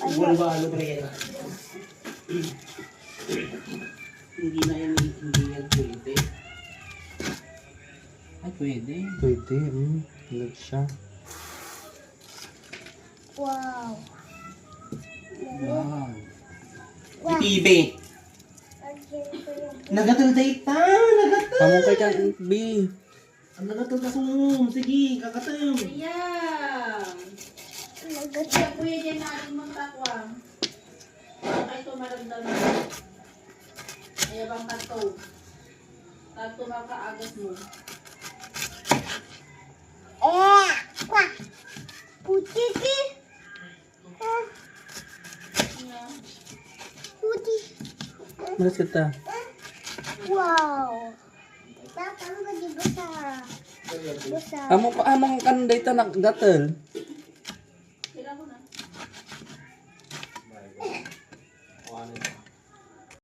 Balo-balo pa rin. Hindi na yan, hindi yan pwede. Ay, pwede. Pwede, lag siya. Wow. Wow. Itibe. Nagatul data, nagatul. Kamu kay kan B. Ang nagatul ka sum. Sige, kakatul. Ayan. Kaya kuya dyan natin magtakwang. Kaya ito maramdaman. Kaya bang kato. Tato makaagas mo. Putih sih. Putih. Malas kita. Wow. Kita kamu lagi besar. Besar. Among kan data nak gatel. Kailan ko na.